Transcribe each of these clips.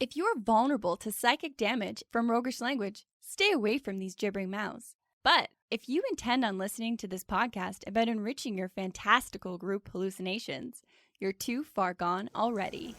If you're vulnerable to psychic damage from roguish language, stay away from these gibbering mouths. But if you intend on listening to this podcast about enriching your fantastical group hallucinations, you're too far gone already.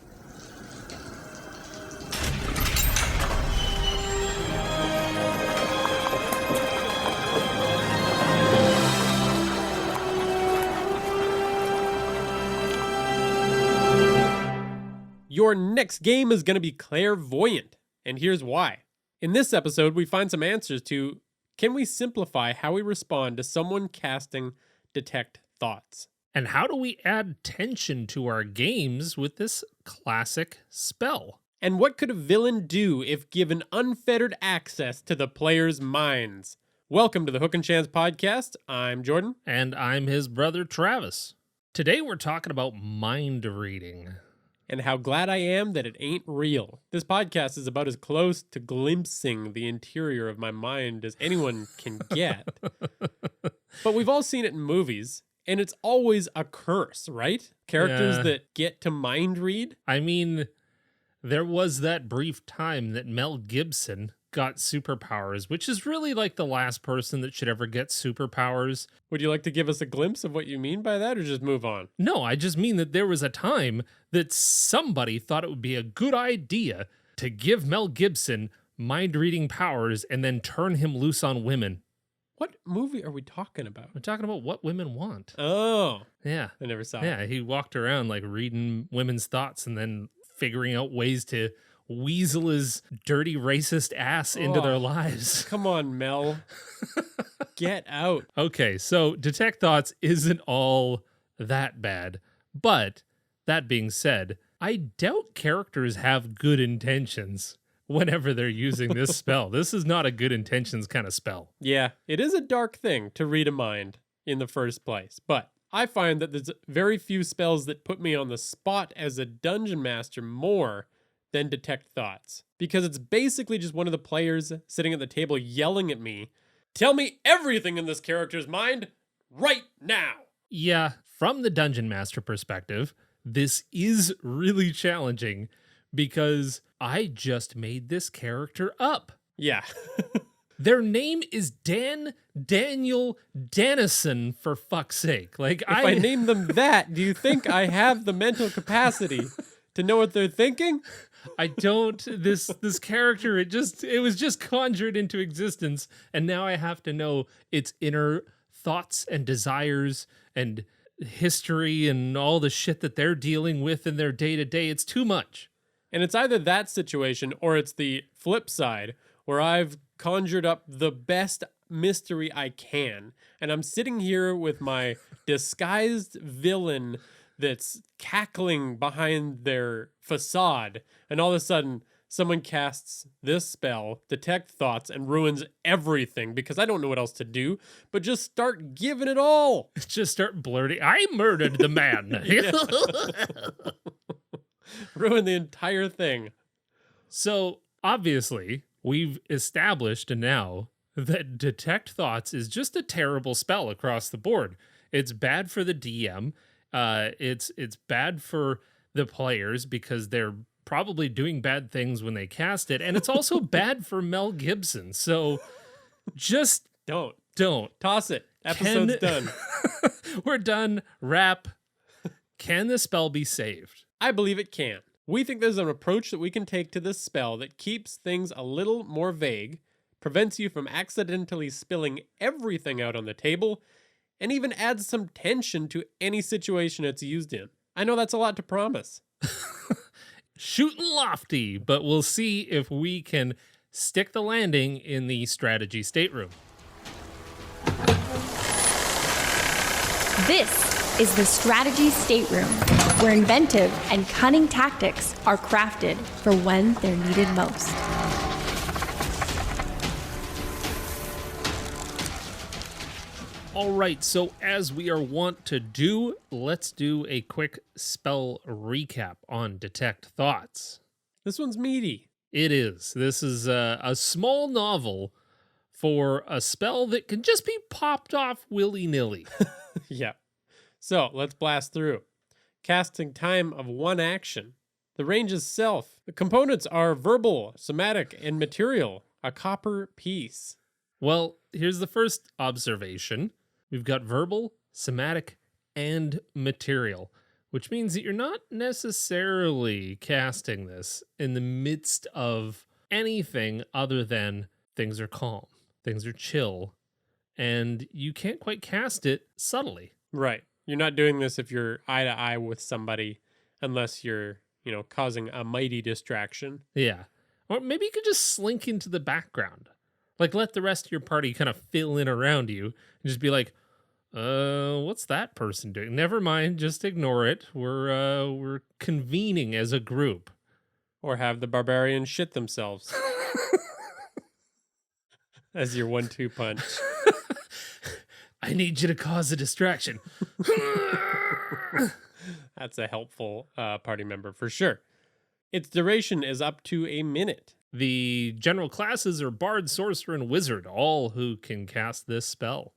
Your next game is going to be clairvoyant, and here's why. In this episode, we find some answers to, can we simplify how we respond to someone casting detect thoughts? And how do we add tension to our games with this classic spell? And what could a villain do if given unfettered access to the player's minds? Welcome to the Hook and Chance podcast. I'm Jordan. And I'm his brother, Travis. Today we're talking about mind reading. And how glad I am that it ain't real. This podcast is about as close to glimpsing the interior of my mind as anyone can get. But we've all seen it in movies, and it's always a curse, right? Characters that get to mind read. I mean, there was that brief time that Mel Gibson got superpowers, which is really like the last person that should ever get superpowers. Would you like to give us a glimpse of what you mean by that, or just move on? No, I just mean that there was a time that somebody thought it would be a good idea to give Mel Gibson mind-reading powers and then turn him loose on women. What movie are we talking about? We're talking about What Women Want. Oh. Yeah. I never saw it. Yeah, he walked around like reading women's thoughts and then figuring out ways to weasel his dirty racist ass into their lives. Come on, Mel. Get out. Okay, so detect thoughts isn't all that bad. But that being said, I doubt characters have good intentions whenever they're using this spell. This is not a good intentions kind of spell. Yeah, it is a dark thing to read a mind in the first place, but I find that there's very few spells that put me on the spot as a dungeon master more than detect thoughts, because it's basically just one of the players sitting at the table yelling at me, tell me everything in this character's mind right now. Yeah, from the dungeon master perspective, this is really challenging because I just made this character up. Yeah. Their name is Daniel Dennison, for fuck's sake. Like, if I name them that, do you think I have the mental capacity to know what they're thinking? I don't. This character, it was just conjured into existence, and now I have to know its inner thoughts and desires and history and all the shit that they're dealing with in their day-to-day. It's too much. And it's either that situation or it's the flip side where I've conjured up the best mystery I can, and I'm sitting here with my disguised villain that's cackling behind their facade, and all of a sudden someone casts this spell, detect thoughts, and ruins everything because I don't know what else to do but just start giving it all. Just start blurting, I murdered the man. Ruin the entire thing. So obviously we've established now that detect thoughts is just a terrible spell across the board. It's bad for the DM. It's bad for the players because they're probably doing bad things when they cast it, and it's also bad for Mel Gibson. So just don't toss it. Episode's done. We're done. Wrap. Can the spell be saved? I believe it can. We think there's an approach that we can take to this spell that keeps things a little more vague, prevents you from accidentally spilling everything out on the table, and even adds some tension to any situation it's used in. I know that's a lot to promise. Shooting lofty, but we'll see if we can stick the landing in the Strategy Stateroom. This is the Strategy Stateroom, where inventive and cunning tactics are crafted for when they're needed most. All right, so as we are wont to do, let's do a quick spell recap on Detect Thoughts. This one's meaty. It is. This is a small novel for a spell that can just be popped off willy-nilly. Yeah. So let's blast through. Casting time of 1 action. The range is self. The components are verbal, somatic, and material. A copper piece. Well, here's the first observation. We've got verbal, somatic, and material, which means that you're not necessarily casting this in the midst of anything other than things are calm, things are chill, and you can't quite cast it subtly. Right. You're not doing this if you're eye to eye with somebody unless you're, causing a mighty distraction. Yeah. Or maybe you could just slink into the background. Like, let the rest of your party kind of fill in around you and just be like, what's that person doing? Never mind, just ignore it. We're convening as a group. Or have the barbarians shit themselves. As your 1-2 punch. I need you to cause a distraction. That's a helpful party member for sure. Its duration is up to a minute. The general classes are Bard, Sorcerer, and Wizard, all who can cast this spell.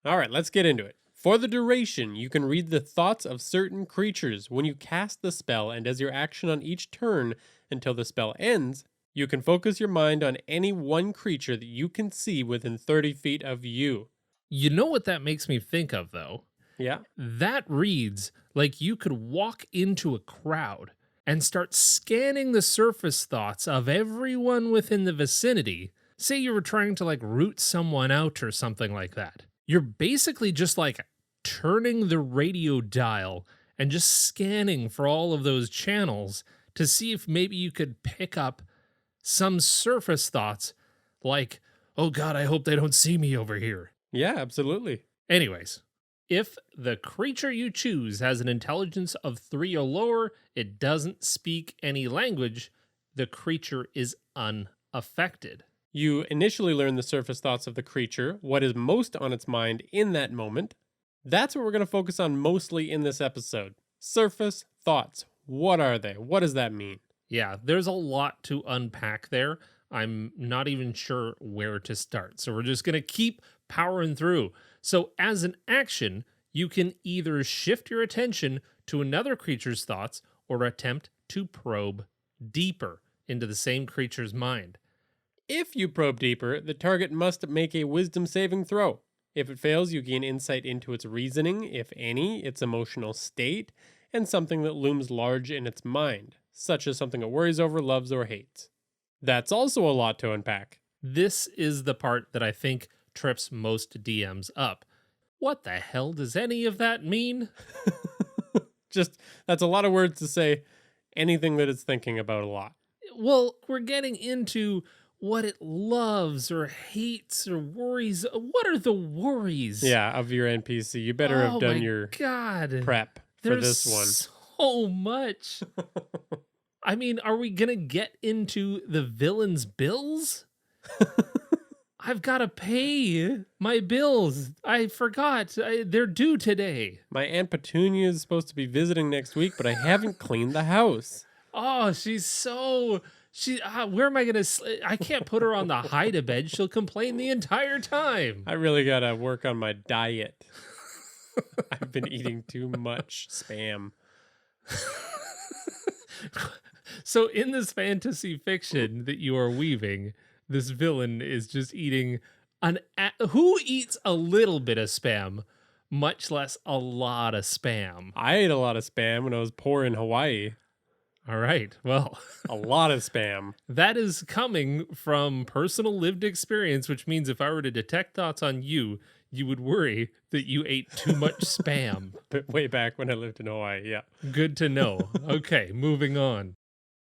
All right, let's get into it. For the duration, you can read the thoughts of certain creatures when you cast the spell, and as your action on each turn until the spell ends, you can focus your mind on any one creature that you can see within 30 feet of you. You know what that makes me think of, though? Yeah? That reads like you could walk into a crowd and start scanning the surface thoughts of everyone within the vicinity. Say you were trying to root someone out or something like that. You're basically just turning the radio dial and just scanning for all of those channels to see if maybe you could pick up some surface thoughts like, oh God, I hope they don't see me over here. Yeah, absolutely. Anyways, if the creature you choose has an intelligence of 3 or lower, it doesn't speak any language, the creature is unaffected. You initially learn the surface thoughts of the creature, what is most on its mind in that moment. That's what we're going to focus on mostly in this episode. Surface thoughts. What are they? What does that mean? Yeah, there's a lot to unpack there. I'm not even sure where to start. So we're just going to keep powering through. So as an action, you can either shift your attention to another creature's thoughts or attempt to probe deeper into the same creature's mind. If you probe deeper, the target must make a wisdom saving throw. If it fails, you gain insight into its reasoning, if any, its emotional state, and something that looms large in its mind, such as something it worries over, loves, or hates. That's also a lot to unpack. This is the part that I think trips most DMs up. What the hell does any of that mean? That's a lot of words to say anything that it's thinking about a lot. Well, we're getting into what it loves or hates or worries. What are the worries? Yeah, of your NPC. You better have done your prep for this one. So much. I mean, are we going to get into the villain's bills? I've got to pay my bills. I forgot. They're due today. My Aunt Petunia is supposed to be visiting next week, but I haven't cleaned the house. Oh, where am I going to, I can't put her on the hide-a-bed. She'll complain the entire time. I really got to work on my diet. I've been eating too much Spam. So in this fantasy fiction that you are weaving, this villain is just eating who eats a little bit of Spam, much less a lot of Spam? I ate a lot of Spam when I was poor in Hawaii. All right. Well, a lot of Spam. That is coming from personal lived experience, which means if I were to detect thoughts on you, you would worry that you ate too much Spam. But way back when I lived in Hawaii, yeah. Good to know. Okay, moving on.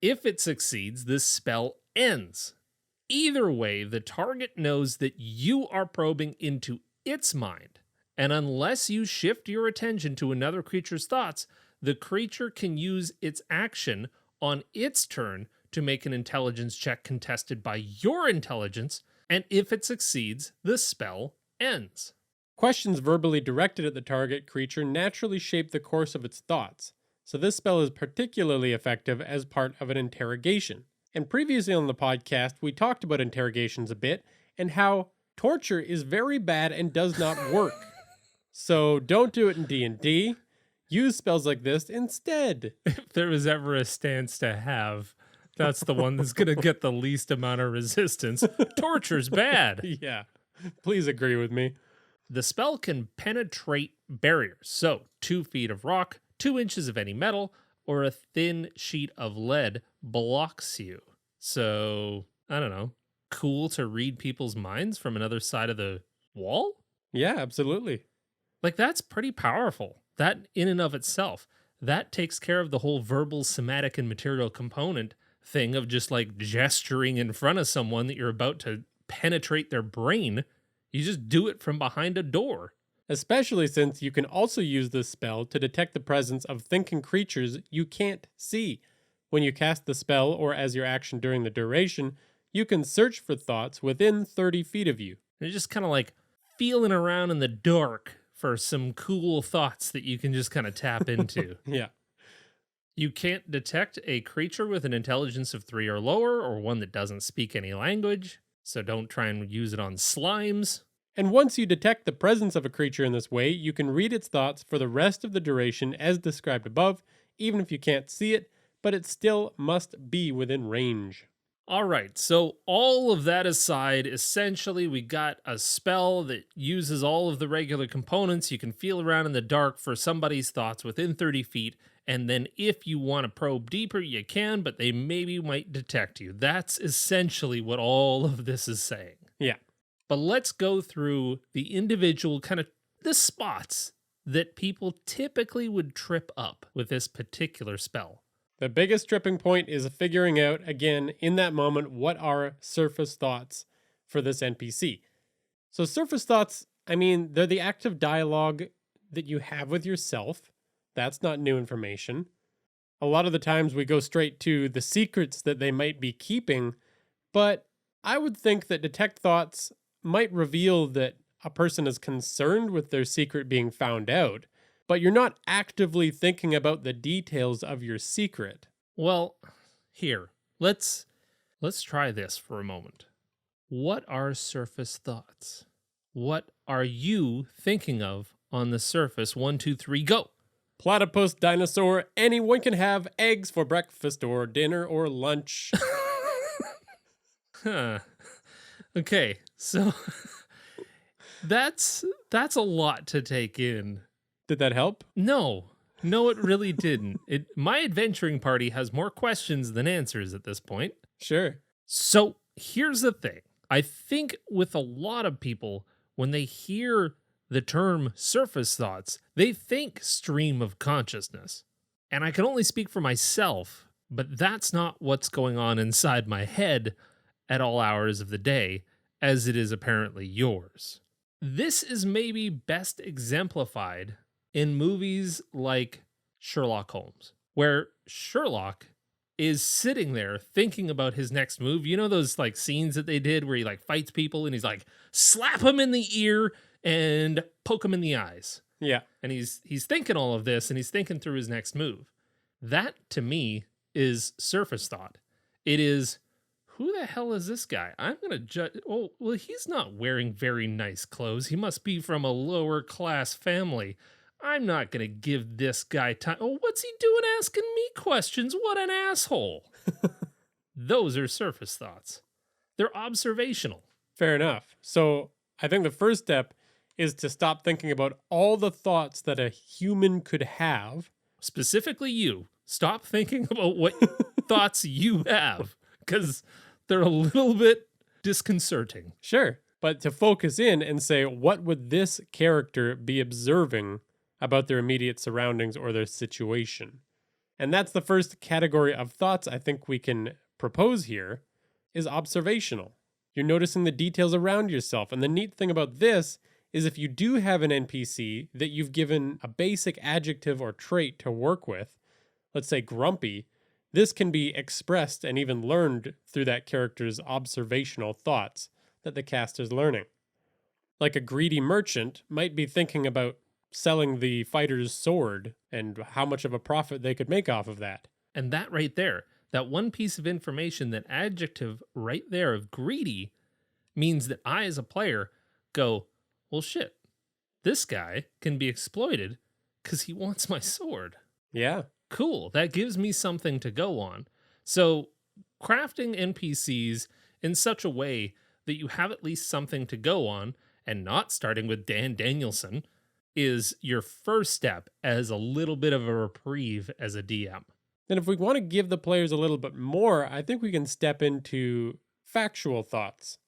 If it succeeds, this spell ends. Either way, the target knows that you are probing into its mind, and unless you shift your attention to another creature's thoughts, the creature can use its action on its turn to make an intelligence check contested by your intelligence, and if it succeeds, the spell ends. Questions verbally directed at the target creature naturally shape the course of its thoughts, so this spell is particularly effective as part of an interrogation. And previously on the podcast, we talked about interrogations a bit and how torture is very bad and does not work. So don't do it in D&D. Use spells like this instead. If there was ever a stance to have, that's the one that's going to get the least amount of resistance. Torture's bad. Yeah, please agree with me. The spell can penetrate barriers. So 2 feet of rock, 2 inches of any metal, or a thin sheet of lead blocks you. So, I don't know, cool to read people's minds from another side of the wall? Yeah, absolutely. Like, that's pretty powerful. That in and of itself, that takes care of the whole verbal, somatic, and material component thing of just like gesturing in front of someone that you're about to penetrate their brain. You just do it from behind a door. Especially since you can also use this spell to detect the presence of thinking creatures you can't see. When you cast the spell or as your action during the duration, you can search for thoughts within 30 feet of you. You're just kind of like feeling around in the dark for some cool thoughts that you can just kind of tap into. Yeah. You can't detect a creature with an intelligence of 3 or lower, or one that doesn't speak any language, so don't try and use it on slimes. And once you detect the presence of a creature in this way, you can read its thoughts for the rest of the duration as described above, even if you can't see it, but it still must be within range. All right, so all of that aside, essentially we got a spell that uses all of the regular components. You can feel around in the dark for somebody's thoughts within 30 feet, and then if you want to probe deeper, you can, but they maybe might detect you. That's essentially what all of this is saying. Yeah. But let's go through the individual kind of the spots that people typically would trip up with this particular spell. The biggest tripping point is figuring out, again, in that moment, what are surface thoughts for this NPC. So surface thoughts, I mean, they're the active dialogue that you have with yourself. That's not new information. A lot of the times we go straight to the secrets that they might be keeping, but I would think that detect thoughts might reveal that a person is concerned with their secret being found out, but you're not actively thinking about the details of your secret. Well, here, let's try this for a moment. What are surface thoughts? What are you thinking of on the surface? 1, 2, 3, go. Platypus, dinosaur, anyone can have eggs for breakfast or dinner or lunch. Huh. Okay, so that's a lot to take in. Did that help? No, it really didn't. My adventuring party has more questions than answers at this point. Sure. So here's the thing. I think with a lot of people, when they hear the term surface thoughts, they think stream of consciousness. And I can only speak for myself, but that's not what's going on inside my head at all hours of the day, as it is apparently yours. This is maybe best exemplified in movies like Sherlock Holmes, where Sherlock is sitting there thinking about his next move. You know those like scenes that they did where he like fights people and he's like, slap him in the ear and poke him in the eyes. Yeah. And he's thinking all of this and he's thinking through his next move. That to me is surface thought. It is, who the hell is this guy? I'm going to judge. Oh, well, he's not wearing very nice clothes. He must be from a lower class family. I'm not going to give this guy time. Oh, what's he doing asking me questions? What an asshole. Those are surface thoughts. They're observational. Fair enough. So I think the first step is to stop thinking about all the thoughts that a human could have. Specifically you. Stop thinking about what thoughts you have, because they're a little bit disconcerting. Sure. But to focus in and say, what would this character be observing about their immediate surroundings or their situation? And that's the first category of thoughts I think we can propose here, is observational. You're noticing the details around yourself. And the neat thing about this is if you do have an NPC that you've given a basic adjective or trait to work with, let's say grumpy, this can be expressed and even learned through that character's observational thoughts that the cast is learning. Like a greedy merchant might be thinking about selling the fighter's sword and how much of a profit they could make off of that. And that right there, that one piece of information, that adjective right there of greedy, means that I, as a player, go, well, shit, this guy can be exploited Because he wants my sword. Yeah. Cool. That gives me something to go on. So, crafting NPCs in such a way that you have at least something to go on and not starting with Dan Danielson is your first step as a little bit of a reprieve as a DM. And if we want to give the players a little bit more, I think we can step into factual thoughts.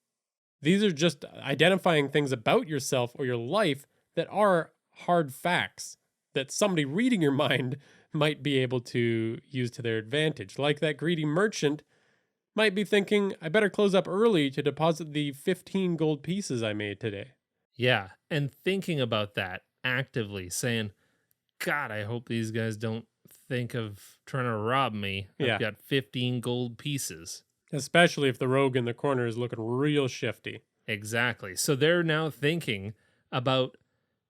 These are just identifying things about yourself or your life that are hard facts that somebody reading your mind might be able to use to their advantage. Like that greedy merchant might be thinking, I better close up early to deposit the 15 gold pieces I made today. Yeah. And thinking about that actively, saying, God, I hope these guys don't think of trying to rob me. Yeah. I've got 15 gold pieces. Especially if the rogue in the corner is looking real shifty. Exactly. So they're now thinking about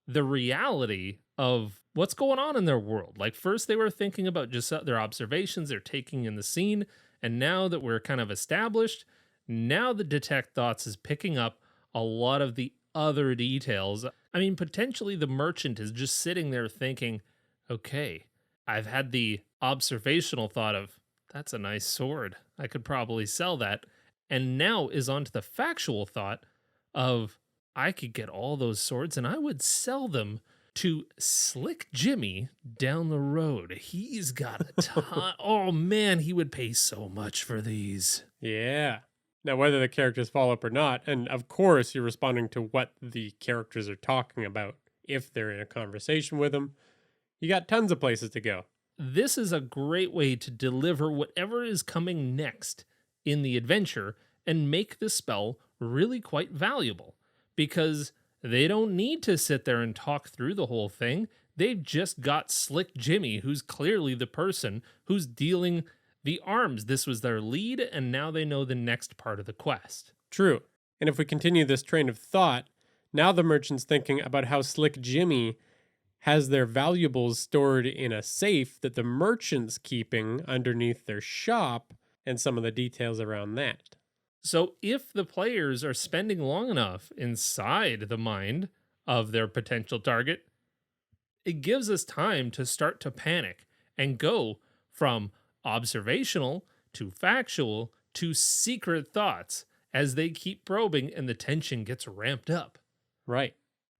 the reality of what's going on in their world. Like first they were thinking about just their observations they're taking in the scene. And now that we're kind of established, now the detect thoughts is picking up a lot of the other details. I mean, potentially the merchant is just sitting there thinking, okay, I've had the observational thought of, that's a nice sword. I could probably sell that. And now is onto the factual thought of, I could get all those swords and I would sell them to Slick Jimmy down the road. He's got a ton. Oh man, he would pay so much for these. Yeah. Now, whether the characters follow up or not, and of course you're responding to what the characters are talking about if they're in a conversation with them, you got tons of places to go. This is a great way to deliver whatever is coming next in the adventure and make the spell really quite valuable because they don't need to sit there and talk through the whole thing. They've just got Slick Jimmy, who's clearly the person who's dealing the arms. This was their lead, and now they know the next part of the quest. True. And if we continue this train of thought, now the merchant's thinking about how Slick Jimmy has their valuables stored in a safe that the merchant's keeping underneath their shop and some of the details around that. So if the players are spending long enough inside the mind of their potential target, it gives us time to start to panic and go from observational to factual to secret thoughts as they keep probing and the tension gets ramped up. Right.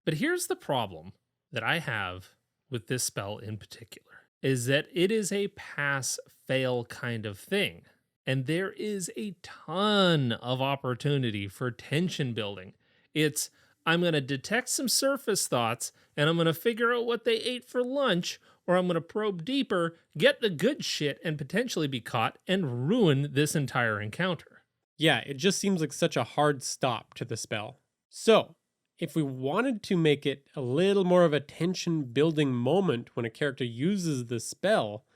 But here's the problem that I have with this spell in particular, is that it is a pass-fail kind of thing. And there is a ton of opportunity for tension building. It's, I'm going to detect some surface thoughts, and I'm going to figure out what they ate for lunch, or I'm going to probe deeper, get the good shit, and potentially be caught and ruin this entire encounter. Yeah, it just seems like such a hard stop to the spell. So, if we wanted to make it a little more of a tension-building moment when a character uses the spell,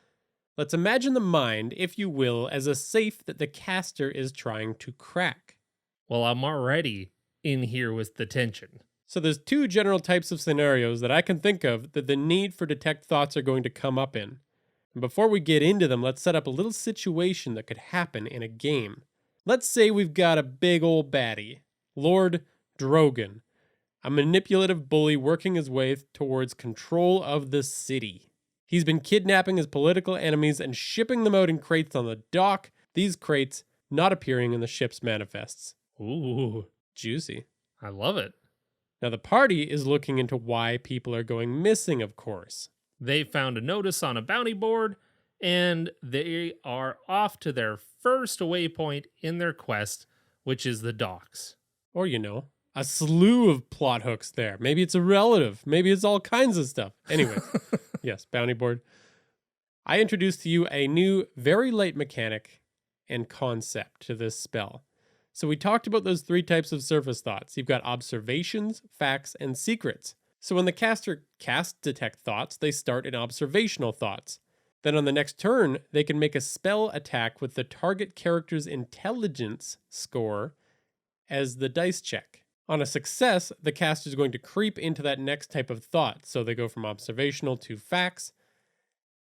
let's imagine the mind, if you will, as a safe that the caster is trying to crack. Well, I'm already in here with the tension. So there's two general types of scenarios that I can think of that the need for detect thoughts are going to come up in. And before we get into them, let's set up a little situation that could happen in a game. Let's say we've got a big old baddie, Lord Drogon, a manipulative bully working his way towards control of the city. He's been kidnapping his political enemies and shipping them out in crates on the dock, these crates not appearing in the ship's manifests. Ooh, Juicy. I love it. Now the party is looking into why people are going missing, of course. They found a notice on a bounty board, and they are off to their first waypoint in their quest, which is the docks. Or, a slew of plot hooks there. Maybe it's a relative. Maybe it's all kinds of stuff. Anyway, yes, bounty board. I introduced to you a new, very light mechanic and concept to this spell. So we talked about those three types of surface thoughts. You've got observations, facts, and secrets. So when the caster casts detect thoughts, they start in observational thoughts. Then on the next turn, they can make a spell attack with the target character's intelligence score as the dice check. On a success, the caster is going to creep into that next type of thought. So they go from observational to facts.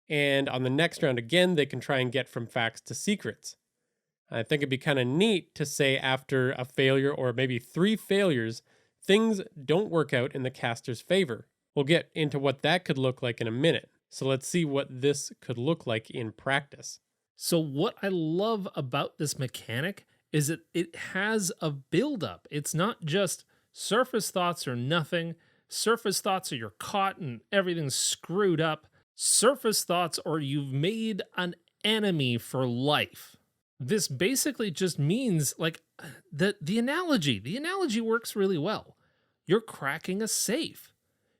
And on the next round again, they can try and get from facts to secrets. I think it'd be kind of neat to say after a failure or maybe 3 failures, things don't work out in the caster's favor. We'll get into what that could look like in a minute. So let's see what this could look like in practice. So what I love about this mechanic is that it has a buildup. It's not just surface thoughts or nothing. Surface thoughts are you're caught and everything's screwed up. Surface thoughts or you've made an enemy for life. This basically just means like the analogy works really well. You're cracking a safe.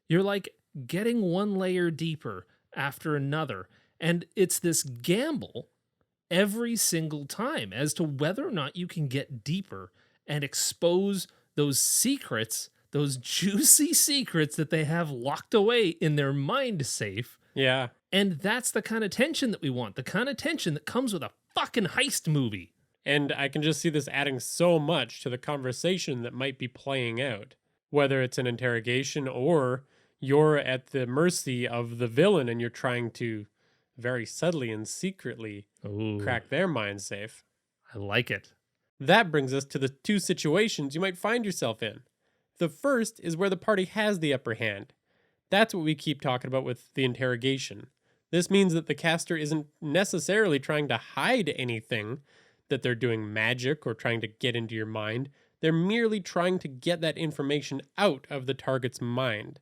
You're like getting one layer deeper after another. And it's this gamble every single time as to whether or not you can get deeper and expose those secrets, those juicy secrets that they have locked away in their mind safe. Yeah. And that's the kind of tension that we want, the kind of tension that comes with a fucking heist movie. And I can just see this adding so much to the conversation that might be playing out, whether it's an interrogation or you're at the mercy of the villain and you're trying to very subtly and secretly crack their mind safe. I like it. That brings us to the two situations you might find yourself in. The first is where the party has the upper hand. That's what we keep talking about with the interrogation. This means that the caster isn't necessarily trying to hide anything, that they're doing magic or trying to get into your mind. They're merely trying to get that information out of the target's mind.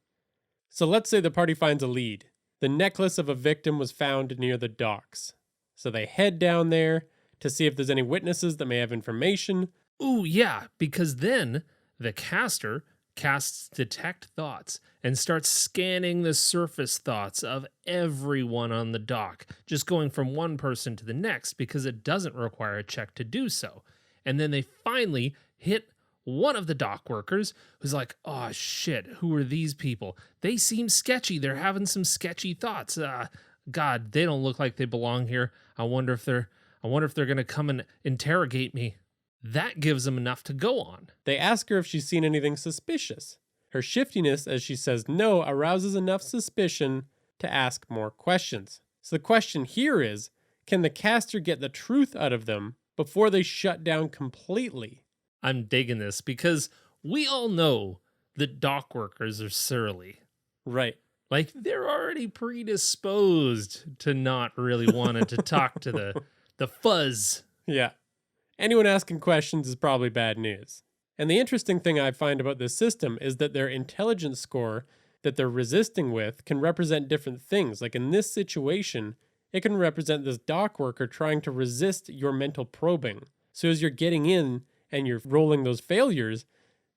So let's say the party finds a lead. The necklace of a victim was found near the docks. So they head down there to see if there's any witnesses that may have information. Ooh, yeah, because then the caster casts Detect Thoughts and starts scanning the surface thoughts of everyone on the dock, just going from one person to the next because it doesn't require a check to do so. And then they finally hit one of the dock workers who's like, oh shit, who are these people? They seem sketchy. They're having some sketchy thoughts. God, they don't look like they belong here. I wonder if they're going to come and interrogate me. That gives them enough to go on. They ask her if she's seen anything suspicious. Her shiftiness, as she says no, arouses enough suspicion to ask more questions. So the question here is, can the caster get the truth out of them before they shut down completely? I'm digging this because we all know that dock workers are surly. Right. Like they're already predisposed to not really wanting to talk to the fuzz. Yeah. Anyone asking questions is probably bad news. And the interesting thing I find about this system is that their intelligence score that they're resisting with can represent different things. Like in this situation, it can represent this dock worker trying to resist your mental probing. So as you're getting in and you're rolling those failures,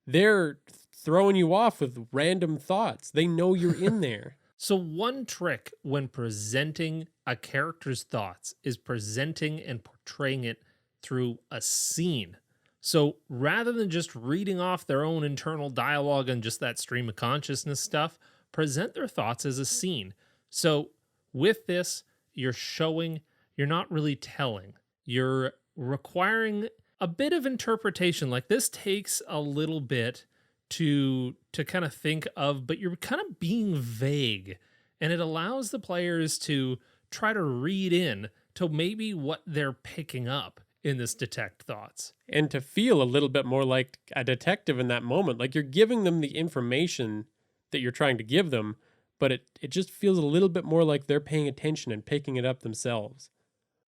they're throwing you off with random thoughts. They know you're in there. So one trick when presenting a character's thoughts is presenting and portraying it through a scene. So rather than just reading off their own internal dialogue and just that stream of consciousness stuff, present their thoughts as a scene. So with this, you're showing, you're not really telling. You're requiring a bit of interpretation. Like this takes a little bit to kind of think of, but you're kind of being vague. And it allows the players to try to read in to maybe what they're picking up in this Detect Thoughts. And to feel a little bit more like a detective in that moment. Like you're giving them the information that you're trying to give them, but it just feels a little bit more like they're paying attention and picking it up themselves.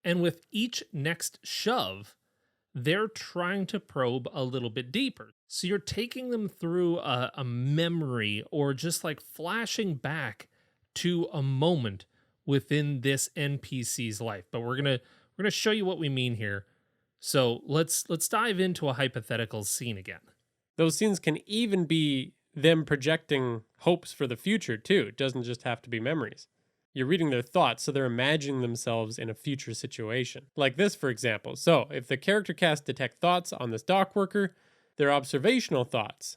And with each next shove, they're trying to probe a little bit deeper. So you're taking them through a memory or just like flashing back to a moment within this NPC's life. But we're gonna show you what we mean here. So let's dive into a hypothetical scene again. Those scenes can even be them projecting hopes for the future too. It doesn't just have to be memories. You're reading their thoughts, so they're imagining themselves in a future situation. Like this, for example. So if the character casts Detect Thoughts on this dock worker, they're observational thoughts.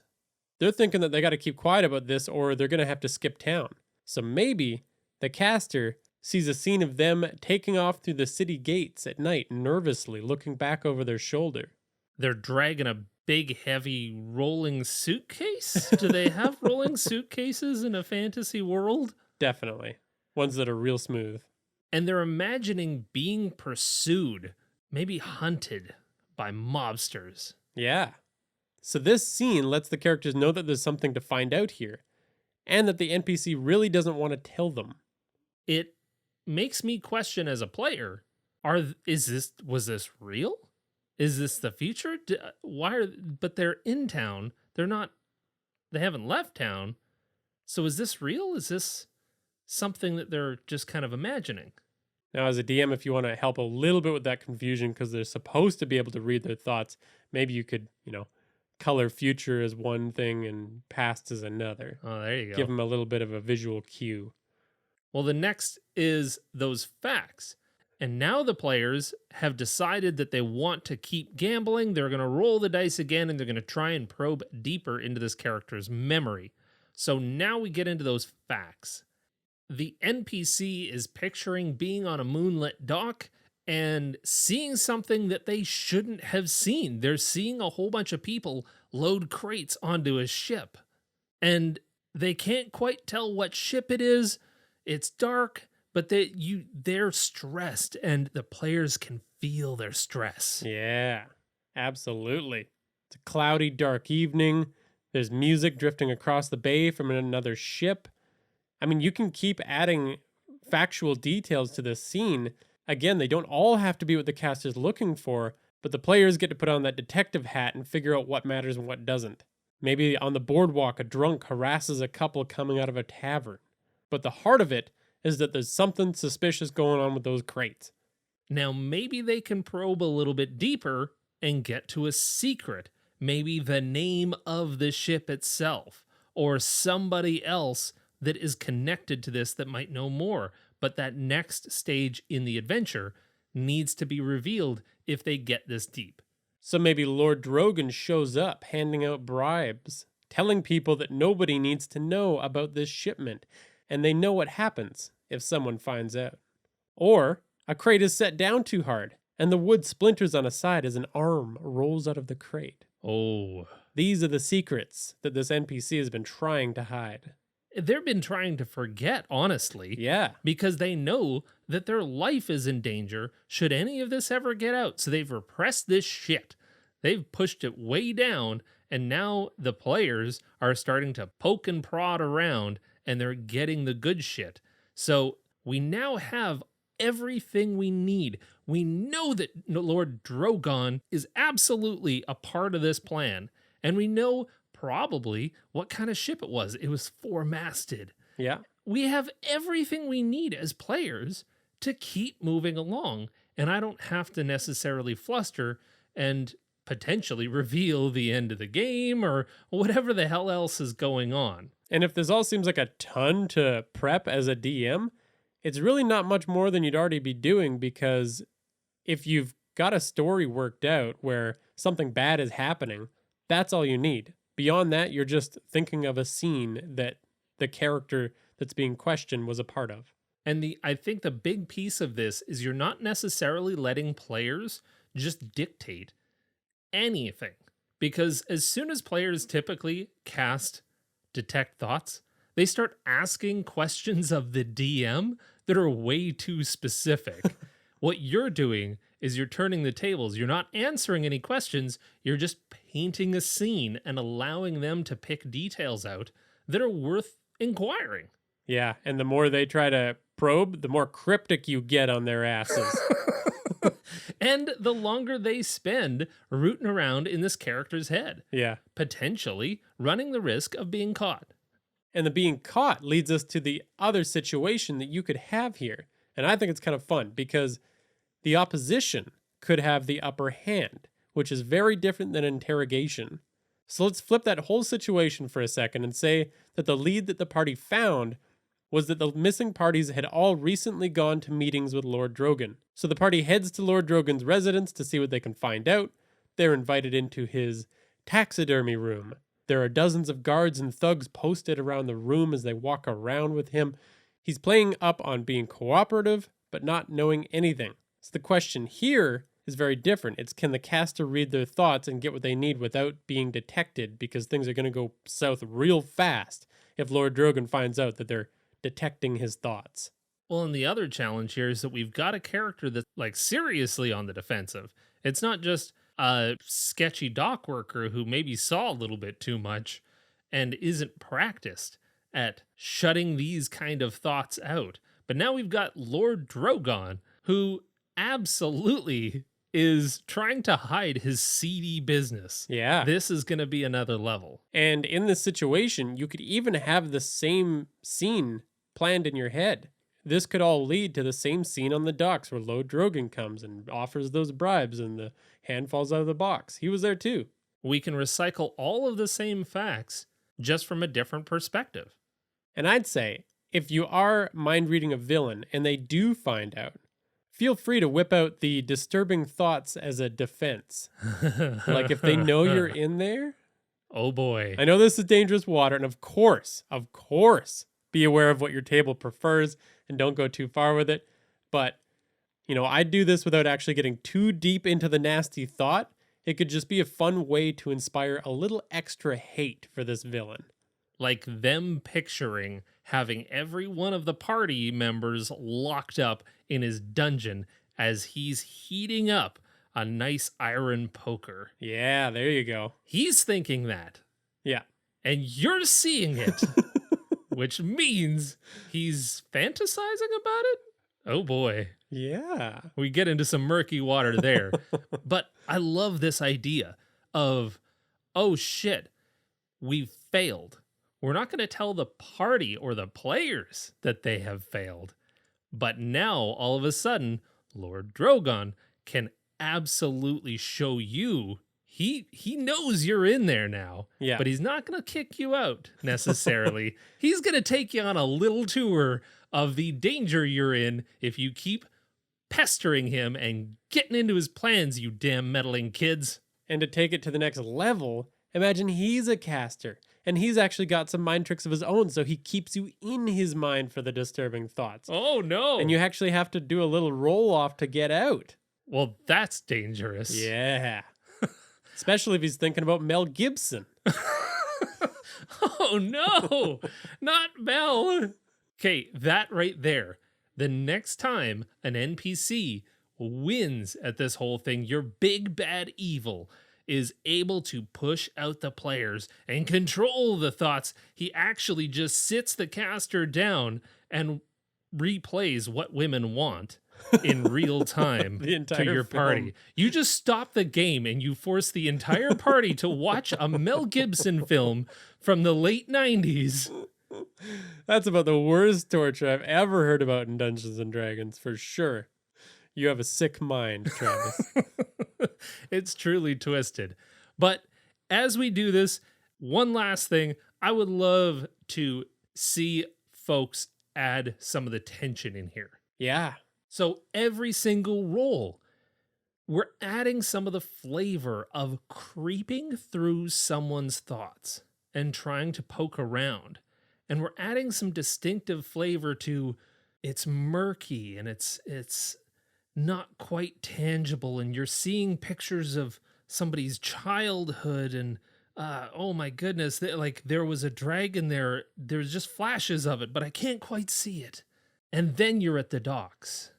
They're thinking that they got to keep quiet about this or they're going to have to skip town. So maybe the caster sees a scene of them taking off through the city gates at night, nervously looking back over their shoulder. They're dragging a big, heavy rolling suitcase? Do they have rolling suitcases in a fantasy world? Definitely. Ones that are real smooth. And they're imagining being pursued, maybe hunted by mobsters. Yeah. So this scene lets the characters know that there's something to find out here. and that the NPC really doesn't want to tell them. It makes me question as a player, was this real? Is this the future? But they're in town. They haven't left town. So is this real? Is this something that they're just kind of imagining? Now, as a DM, if you want to help a little bit with that confusion, because they're supposed to be able to read their thoughts, maybe you could, color future as one thing and past as another. Oh, there you go. Give them a little bit of a visual cue. Well, the next is those facts. And now the players have decided that they want to keep gambling. They're going to roll the dice again, and they're going to try and probe deeper into this character's memory. So now we get into those facts. The NPC is picturing being on a moonlit dock and seeing something that they shouldn't have seen. They're seeing a whole bunch of people load crates onto a ship. And they can't quite tell what ship it is. It's dark, but they're stressed, and the players can feel their stress. Yeah, absolutely. It's a cloudy, dark evening. There's music drifting across the bay from another ship. I mean, you can keep adding factual details to this scene. Again, they don't all have to be what the cast is looking for, but the players get to put on that detective hat and figure out what matters and what doesn't. Maybe on the boardwalk, a drunk harasses a couple coming out of a tavern. But the heart of it is that there's something suspicious going on with those crates. Now, maybe they can probe a little bit deeper and get to a secret. Maybe the name of the ship itself, or somebody else that is connected to this that might know more. But that next stage in the adventure needs to be revealed if they get this deep. So maybe Lord Drogon shows up handing out bribes, telling people that nobody needs to know about this shipment, and they know what happens if someone finds out. Or a crate is set down too hard, and the wood splinters on a side as an arm rolls out of the crate. Oh. These are the secrets that this NPC has been trying to hide. They've been trying to forget, honestly. Yeah. Because they know that their life is in danger should any of this ever get out. So they've repressed this shit. They've pushed it way down, and now the players are starting to poke and prod around, and they're getting the good shit. So we now have everything we need. We know that Lord Drogon is absolutely a part of this plan, and we know probably what kind of ship it was. It was four-masted. Yeah. We have everything we need as players to keep moving along, and I don't have to necessarily fluster and potentially reveal the end of the game or whatever the hell else is going on. And if this all seems like a ton to prep as a DM, it's really not much more than you'd already be doing, because if you've got a story worked out where something bad is happening, that's all you need. Beyond that, you're just thinking of a scene that the character that's being questioned was a part of. And I think the big piece of this is you're not necessarily letting players just dictate anything. Because as soon as players typically cast Detect Thoughts, they start asking questions of the DM that are way too specific. What you're doing is you're turning the tables. You're not answering any questions. You're just painting a scene and allowing them to pick details out that are worth inquiring. Yeah, and the more they try to probe, the more cryptic you get on their asses. And the longer they spend rooting around in this character's head. Yeah. Potentially running the risk of being caught. And the being caught leads us to the other situation that you could have here. And I think it's kind of fun because the opposition could have the upper hand, which is very different than interrogation. So let's flip that whole situation for a second and say that the lead that the party found was that the missing parties had all recently gone to meetings with Lord Drogon. So the party heads to Lord Drogon's residence to see what they can find out. They're invited into his taxidermy room. There are dozens of guards and thugs posted around the room as they walk around with him. He's playing up on being cooperative, but not knowing anything. So the question here is very different. It's, can the caster read their thoughts and get what they need without being detected? Because things are going to go south real fast if Lord Drogon finds out that they're detecting his thoughts. Well, and the other challenge here is that we've got a character that's like seriously on the defensive. It's not just a sketchy dock worker who maybe saw a little bit too much and isn't practiced. at shutting these kind of thoughts out. But now we've got Lord Drogon, who absolutely is trying to hide his seedy business. Yeah. This is going to be another level. And in this situation, you could even have the same scene planned in your head. This could all lead to the same scene on the docks where Lord Drogon comes and offers those bribes and the hand falls out of the box. He was there too. We can recycle all of the same facts just from a different perspective. And I'd say, if you are mind reading a villain and they do find out, feel free to whip out the disturbing thoughts as a defense. Like if they know you're in there. Oh boy. I know this is dangerous water, and of course, be aware of what your table prefers and don't go too far with it. But, I do this without actually getting too deep into the nasty thought. It could just be a fun way to inspire a little extra hate for this villain. Like them picturing having every one of the party members locked up in his dungeon as he's heating up a nice iron poker. Yeah, there you go. He's thinking that. Yeah. And you're seeing it, which means he's fantasizing about it? Oh boy. Yeah. We get into some murky water there. But I love this idea of, oh shit, we've failed. We're not going to tell the party or the players that they have failed. But now, all of a sudden, Lord Drogon can absolutely show you he knows you're in there now. Yeah. But he's not going to kick you out necessarily. He's going to take you on a little tour of the danger you're in if you keep pestering him and getting into his plans, you damn meddling kids. And to take it to the next level, imagine he's a caster. And he's actually got some mind tricks of his own, so he keeps you in his mind for the disturbing thoughts. Oh, no. And you actually have to do a little roll-off to get out. Well, that's dangerous. Yeah. Especially if he's thinking about Mel Gibson. Oh, no. Not Mel. Okay, that right there. The next time an NPC wins at this whole thing, your big bad evil is able to push out the players and control the thoughts. He actually just sits the caster down and replays what women want in real time to your party. film. You just stop the game and you force the entire party to watch a Mel Gibson film from the late 90s. That's about the worst torture I've ever heard about in Dungeons and Dragons, for sure. You have a sick mind, Travis. It's truly twisted. But as we do this, one last thing, I would love to see folks add some of the tension in here. Yeah. So every single roll, we're adding some of the flavor of creeping through someone's thoughts and trying to poke around. And we're adding some distinctive flavor to it's murky and it's not quite tangible, and you're seeing pictures of somebody's childhood and oh my goodness, there was a dragon there. There's just flashes of it, but I can't quite see it. And then you're at the docks.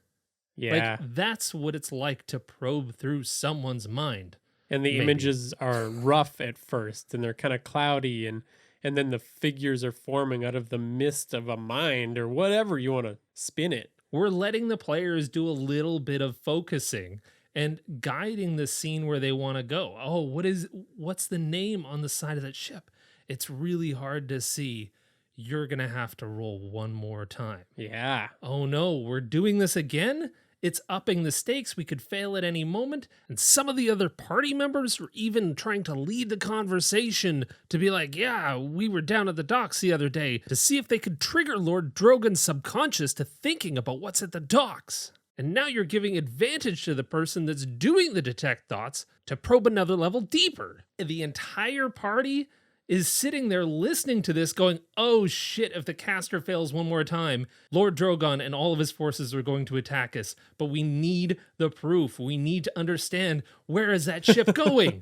Yeah. Like, that's what it's like to probe through someone's mind. And the maybe. images are rough at first, and they're kind of cloudy, and then the figures are forming out of the mist of a mind, or whatever you want to spin it. We're letting the players do a little bit of focusing and guiding the scene where they want to go. Oh, what's the name on the side of that ship? It's really hard to see. You're going to have to roll one more time. Yeah. Oh no, we're doing this again? It's upping the stakes. We could fail at any moment. And some of the other party members were even trying to lead the conversation to be like, yeah, we were down at the docks the other day, to see if they could trigger Lord Drogon's subconscious to thinking about what's at the docks. And now you're giving advantage to the person that's doing the detect thoughts to probe another level deeper. The entire party is sitting there listening to this going, oh shit, if the caster fails one more time, Lord Drogon and all of his forces are going to attack us. But we need the proof. We need to understand, where is that ship going?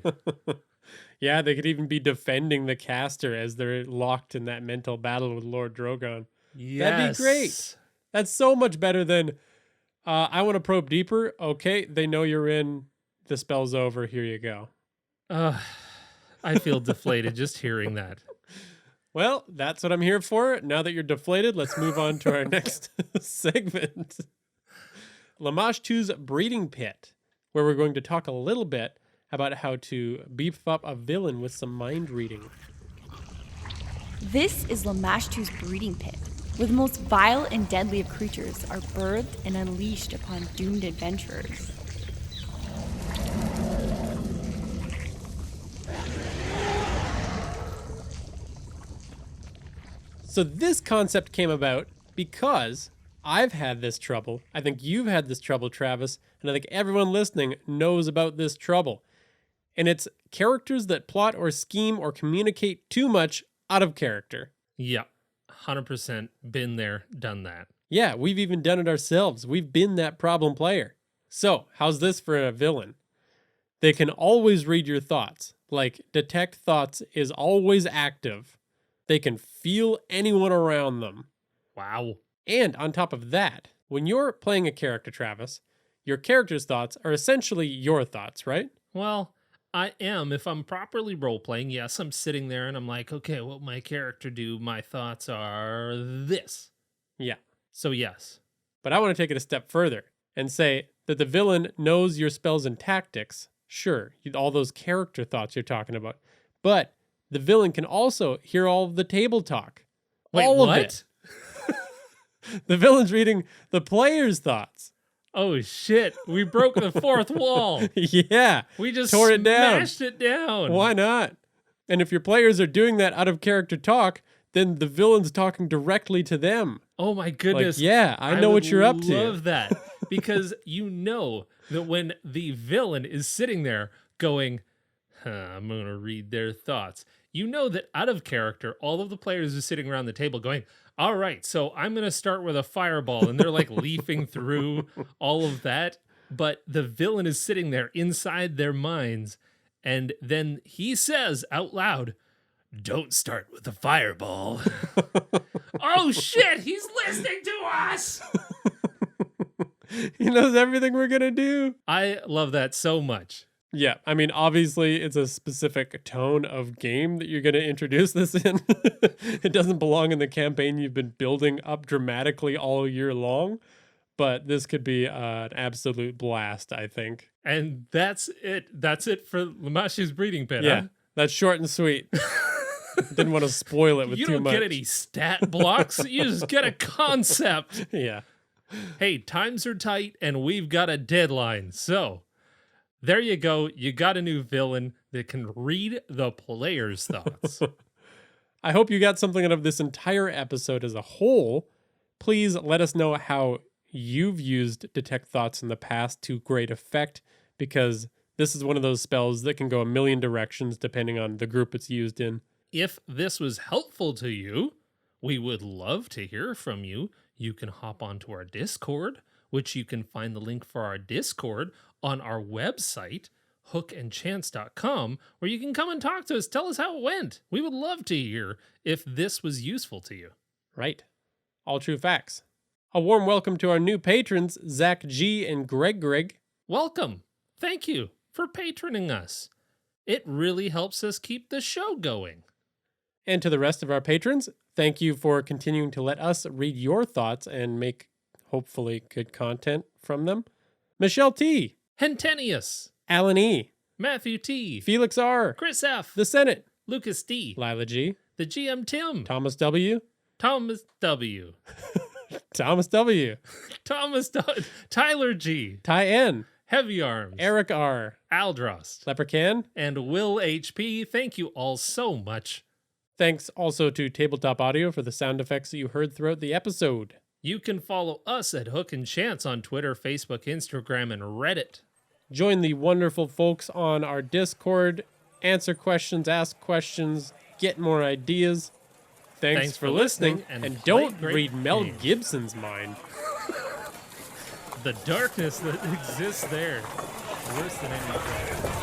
Yeah, they could even be defending the caster as they're locked in that mental battle with Lord Drogon. Yes. That'd be great. That's so much better than, I want to probe deeper. Okay, they know you're in. The spell's over. Here you go. I feel deflated just hearing that. Well, that's what I'm here for. Now that you're deflated, let's move on to our next segment. Lamage 2's Breeding Pit, where we're going to talk a little bit about how to beef up a villain with some mind reading. This is Lamage 2's Breeding Pit, where the most vile and deadly of creatures are birthed and unleashed upon doomed adventurers. So this concept came about because I've had this trouble. I think you've had this trouble, Travis, and I think everyone listening knows about this trouble. And it's characters that plot or scheme or communicate too much out of character. Yeah, 100% been there, done that. Yeah, we've even done it ourselves. We've been that problem player. So, how's this for a villain? They can always read your thoughts. Like, detect thoughts is always active. They can feel anyone around them. Wow. And on top of that, when you're playing a character, Travis, your character's thoughts are essentially your thoughts, right? Well, I am. If I'm properly role-playing, yes, I'm sitting there and I'm like, okay, what my character do? My thoughts are this. Yeah. So yes. But I want to take it a step further and say that the villain knows your spells and tactics. Sure, all those character thoughts you're talking about. But the villain can also hear all of the table talk. Wait, all what? of it. The villain's reading the player's thoughts. Oh shit, we broke the fourth wall. Yeah. We just tore it down. smashed it down. Why not? And if your players are doing that out of character talk, then the villain's talking directly to them. Oh my goodness. Like, yeah, I know what you're up to. I love that. Because you know that when the villain is sitting there going, I'm going to read their thoughts. You know that out of character, all of the players are sitting around the table going, all right, so I'm going to start with a fireball. And they're like leafing through all of that. But the villain is sitting there inside their minds. And then he says out loud, don't start with a fireball. Oh shit, he's listening to us. He knows everything we're going to do. I love that so much. Yeah, I mean, obviously, it's a specific tone of game that you're going to introduce this in. It doesn't belong in the campaign you've been building up dramatically all year long, but this could be an absolute blast, I think. And that's it. That's it for Lamashi's Breeding Pit. Yeah, huh? that's short and sweet. Didn't want to spoil it with You too don't much. get any stat blocks. You just get a concept. Yeah. Hey, times are tight and we've got a deadline. So there you go. You got a new villain that can read the player's thoughts. I hope you got something out of this entire episode as a whole. Please let us know how you've used Detect Thoughts in the past to great effect, because this is one of those spells that can go a million directions depending on the group it's used in. If this was helpful to you, we would love to hear from you. You can hop onto our Discord, which you can find the link for our Discord on our website, hookandchance.com, where you can come and talk to us. Tell us how it went. We would love to hear if this was useful to you. Right. All true facts. A warm welcome to our new patrons, Zach G and Greg. Welcome. Thank you for patroning us. It really helps us keep the show going. And to the rest of our patrons, thank you for continuing to let us read your thoughts and make, hopefully, good content from them. Michelle T. Hentenius. Alan E. Matthew T. Felix R. Chris F. The Senate. Lucas D. Lila G. The GM Tim. Thomas W. Thomas W. Thomas W. Thomas W. Tyler G. Ty N. Heavy Arms. Eric R. Aldrost. Leprechaun. And Will HP. Thank you all so much. Thanks also to Tabletop Audio for the sound effects that you heard throughout the episode. You can follow us at Hook and Chance on Twitter, Facebook, Instagram, and Reddit. Join the wonderful folks on our Discord. Answer questions, ask questions, get more ideas. Thanks for listening, and don't read Mel games. Gibson's mind. The darkness that exists there. Worse than anything.